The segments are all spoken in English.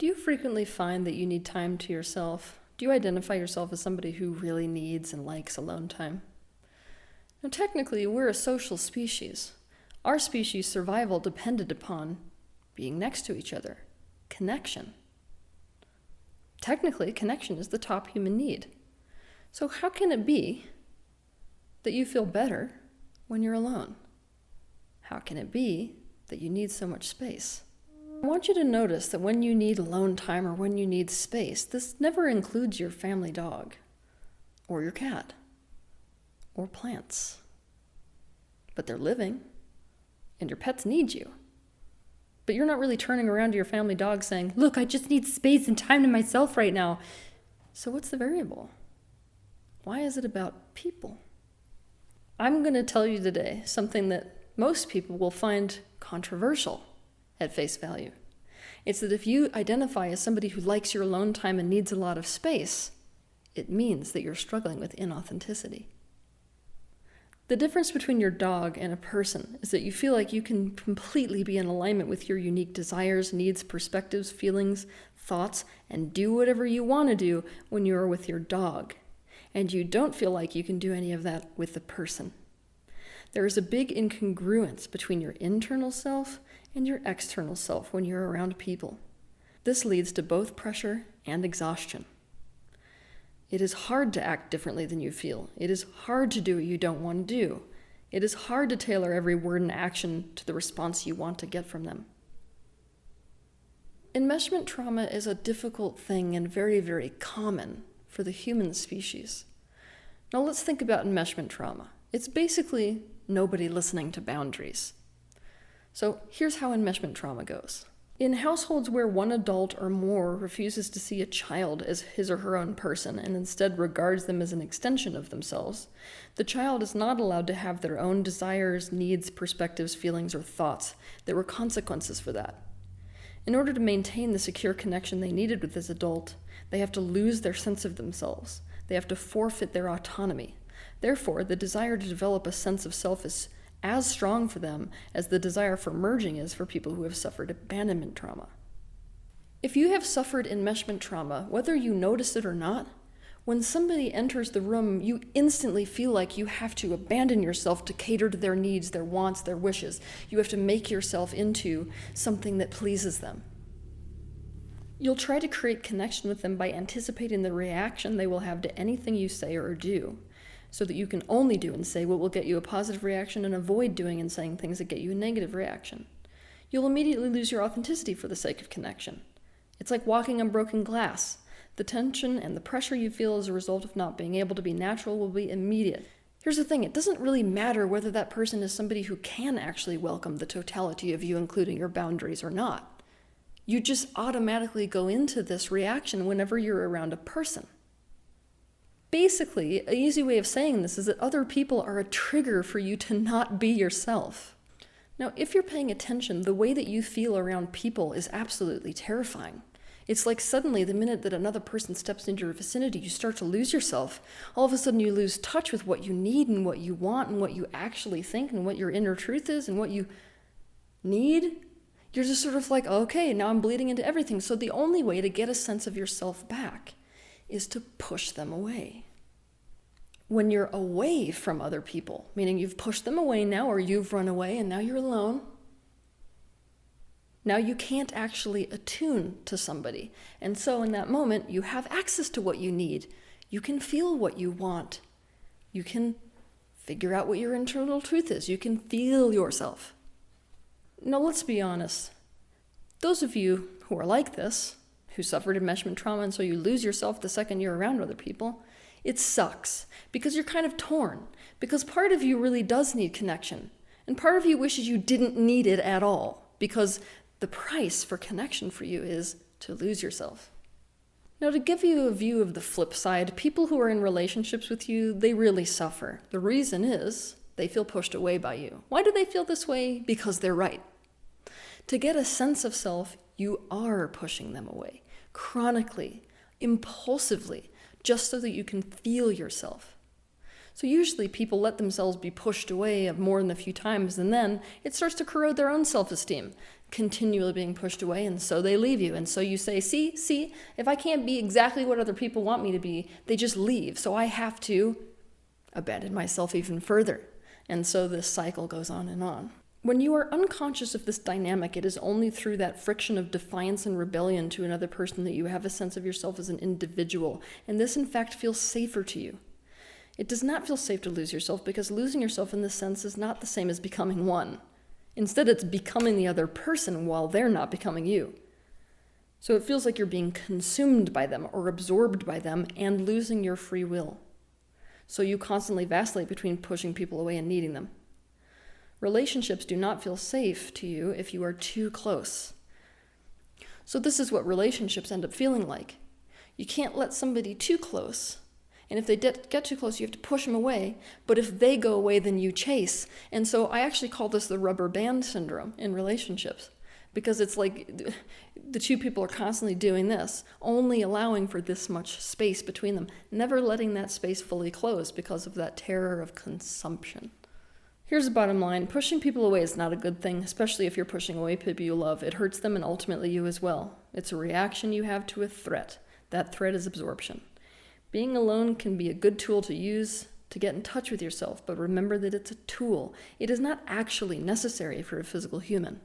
Do you frequently find that you need time to yourself? Do you identify yourself as somebody who really needs and likes alone time? Now, technically, we're a social species. Our species' survival depended upon being next to each other, connection. Technically, connection is the top human need. So how can it be that you feel better when you're alone? How can it be that you need so much space? I want you to notice that when you need alone time or when you need space, this never includes your family dog, or your cat, or plants. But they're living, and your pets need you. But you're not really turning around to your family dog saying, "Look, I just need space and time to myself right now." So what's the variable? Why is it about people? I'm going to tell you today something that most people will find controversial at face value. It's that if you identify as somebody who likes your alone time and needs a lot of space, it means that you're struggling with inauthenticity. The difference between your dog and a person is that you feel like you can completely be in alignment with your unique desires, needs, perspectives, feelings, thoughts, and do whatever you want to do when you are with your dog. And you don't feel like you can do any of that with the person. There is a big incongruence between your internal self and your external self when you're around people. This leads to both pressure and exhaustion. It is hard to act differently than you feel. It is hard to do what you don't want to do. It is hard to tailor every word and action to the response you want to get from them. Enmeshment trauma is a difficult thing and very, very common for the human species. Now let's think about enmeshment trauma. It's basically nobody listening to boundaries. So here's how enmeshment trauma goes. In households where one adult or more refuses to see a child as his or her own person and instead regards them as an extension of themselves, the child is not allowed to have their own desires, needs, perspectives, feelings, or thoughts. There were consequences for that. In order to maintain the secure connection they needed with this adult, they have to lose their sense of themselves. They have to forfeit their autonomy. Therefore, the desire to develop a sense of self is as strong for them as the desire for merging is for people who have suffered abandonment trauma. If you have suffered enmeshment trauma, whether you notice it or not, when somebody enters the room, you instantly feel like you have to abandon yourself to cater to their needs, their wants, their wishes. You have to make yourself into something that pleases them. You'll try to create connection with them by anticipating the reaction they will have to anything you say or do, so that you can only do and say what will get you a positive reaction and avoid doing and saying things that get you a negative reaction. You'll immediately lose your authenticity for the sake of connection. It's like walking on broken glass. The tension and the pressure you feel as a result of not being able to be natural will be immediate. Here's the thing, it doesn't really matter whether that person is somebody who can actually welcome the totality of you, including your boundaries, or not. You just automatically go into this reaction whenever you're around a person. Basically, an easy way of saying this is that other people are a trigger for you to not be yourself. Now, if you're paying attention, the way that you feel around people is absolutely terrifying. It's like suddenly, the minute that another person steps into your vicinity, you start to lose yourself. All of a sudden, you lose touch with what you need and what you want and what you actually think and what your inner truth is and what you need. You're just sort of like, okay, now I'm bleeding into everything. So the only way to get a sense of yourself back is to push them away. When you're away from other people, meaning you've pushed them away now or you've run away and now you're alone, now you can't actually attune to somebody. And so in that moment, you have access to what you need. You can feel what you want. You can figure out what your internal truth is. You can feel yourself. Now let's be honest. Those of you who are like this, who suffered enmeshment trauma and so you lose yourself the second you're around other people, it sucks because you're kind of torn, because part of you really does need connection, and part of you wishes you didn't need it at all, because the price for connection for you is to lose yourself. Now, to give you a view of the flip side, people who are in relationships with you, they really suffer. The reason is they feel pushed away by you. Why do they feel this way? Because they're right. To get a sense of self, you are pushing them away, chronically, impulsively, just so that you can feel yourself. So usually people let themselves be pushed away more than a few times, and then it starts to corrode their own self-esteem, continually being pushed away, and so they leave you. And so you say, see, if I can't be exactly what other people want me to be, they just leave. So I have to abandon myself even further. And so this cycle goes on and on. When you are unconscious of this dynamic, it is only through that friction of defiance and rebellion to another person that you have a sense of yourself as an individual. And this, in fact, feels safer to you. It does not feel safe to lose yourself, because losing yourself in this sense is not the same as becoming one. Instead, it's becoming the other person while they're not becoming you. So it feels like you're being consumed by them or absorbed by them and losing your free will. So you constantly vacillate between pushing people away and needing them. Relationships do not feel safe to you if you are too close. So this is what relationships end up feeling like. You can't let somebody too close. And if they get too close, you have to push them away. But if they go away, then you chase. And so I actually call this the rubber band syndrome in relationships, because it's like the two people are constantly doing this, only allowing for this much space between them, never letting that space fully close because of that terror of consumption. Here's the bottom line. Pushing people away is not a good thing, especially if you're pushing away people you love. It hurts them and ultimately you as well. It's a reaction you have to a threat. That threat is absorption. Being alone can be a good tool to use to get in touch with yourself, but remember that it's a tool. It is not actually necessary for a physical human.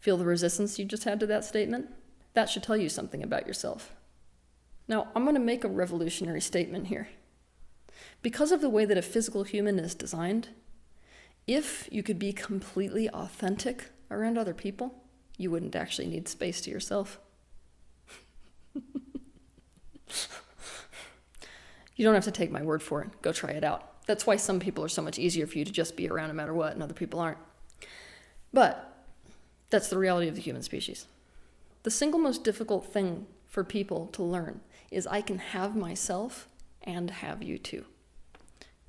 Feel the resistance you just had to that statement? That should tell you something about yourself. Now, I'm going to make a revolutionary statement here. Because of the way that a physical human is designed, if you could be completely authentic around other people, you wouldn't actually need space to yourself. You don't have to take my word for it. Go try it out. That's why some people are so much easier for you to just be around no matter what, and other people aren't. But that's the reality of the human species. The single most difficult thing for people to learn is I can have myself and have you too.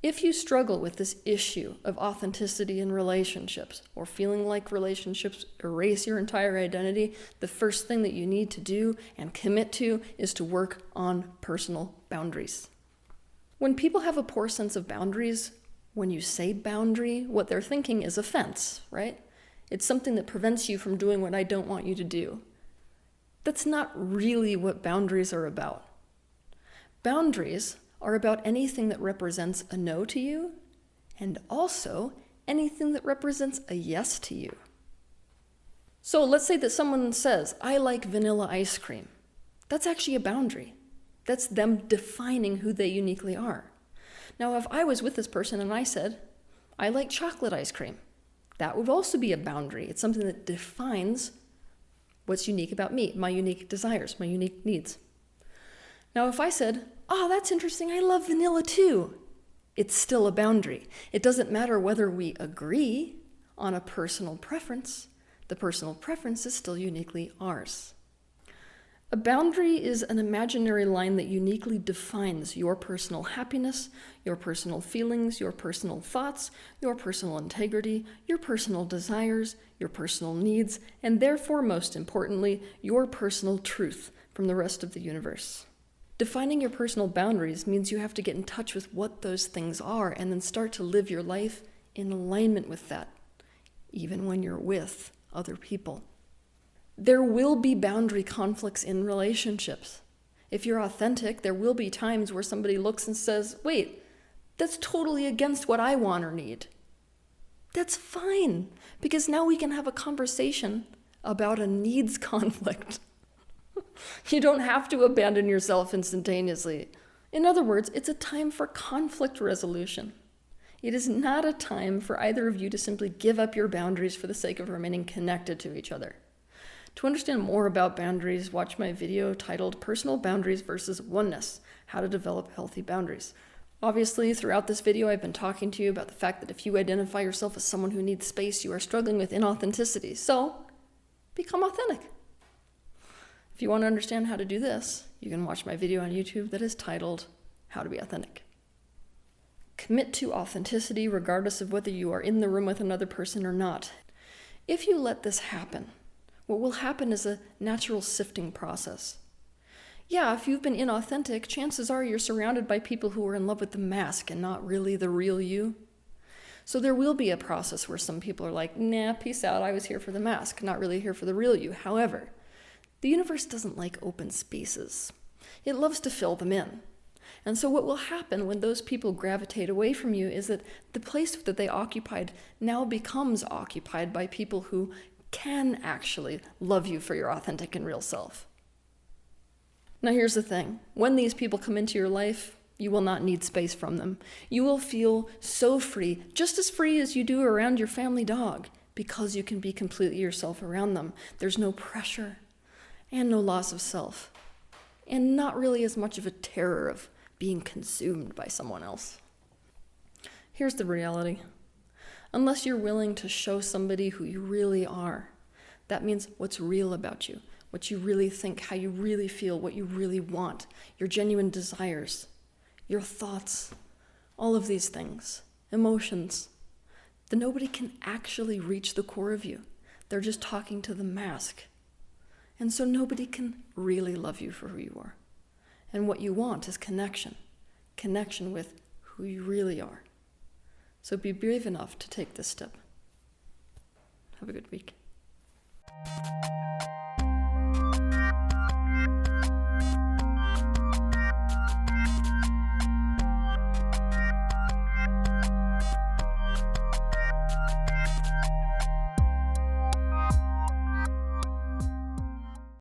If you struggle with this issue of authenticity in relationships, or feeling like relationships erase your entire identity, the first thing that you need to do and commit to is to work on personal boundaries. When people have a poor sense of boundaries, when you say boundary, what they're thinking is offense, right? It's something that prevents you from doing what I don't want you to do. That's not really what boundaries are about. Boundaries are about anything that represents a no to you, and also anything that represents a yes to you. So let's say that someone says, I like vanilla ice cream. That's actually a boundary. That's them defining who they uniquely are. Now, if I was with this person and I said, I like chocolate ice cream, that would also be a boundary. It's something that defines what's unique about me, my unique desires, my unique needs. Now, if I said, oh, that's interesting, I love vanilla too, it's still a boundary. It doesn't matter whether we agree on a personal preference. The personal preference is still uniquely ours. A boundary is an imaginary line that uniquely defines your personal happiness, your personal feelings, your personal thoughts, your personal integrity, your personal desires, your personal needs, and therefore, most importantly, your personal truth from the rest of the universe. Defining your personal boundaries means you have to get in touch with what those things are and then start to live your life in alignment with that, even when you're with other people. There will be boundary conflicts in relationships. If you're authentic, there will be times where somebody looks and says, wait, that's totally against what I want or need. That's fine, because now we can have a conversation about a needs conflict. You don't have to abandon yourself instantaneously. In other words, it's a time for conflict resolution. It is not a time for either of you to simply give up your boundaries for the sake of remaining connected to each other. To understand more about boundaries, watch my video titled Personal Boundaries versus Oneness, How to Develop Healthy Boundaries. Obviously, throughout this video, I've been talking to you about the fact that if you identify yourself as someone who needs space, you are struggling with inauthenticity. So, become authentic. If you want to understand how to do this, you can watch my video on YouTube that is titled How to Be Authentic. Commit to authenticity regardless of whether you are in the room with another person or not. If you let this happen, what will happen is a natural sifting process. Yeah, if you've been inauthentic, chances are you're surrounded by people who are in love with the mask and not really the real you. So there will be a process where some people are like, nah, peace out, I was here for the mask, not really here for the real you. However, the universe doesn't like open spaces. It loves to fill them in. And so what will happen when those people gravitate away from you is that the place that they occupied now becomes occupied by people who can actually love you for your authentic and real self. Now here's the thing. When these people come into your life, you will not need space from them. You will feel so free, just as free as you do around your family dog, because you can be completely yourself around them. There's no pressure and no loss of self, and not really as much of a terror of being consumed by someone else. Here's the reality. Unless you're willing to show somebody who you really are, that means what's real about you, what you really think, how you really feel, what you really want, your genuine desires, your thoughts, all of these things, emotions, then nobody can actually reach the core of you. They're just talking to the mask. And so nobody can really love you for who you are. And what you want is connection with who you really are. So be brave enough to take this step. Have a good week.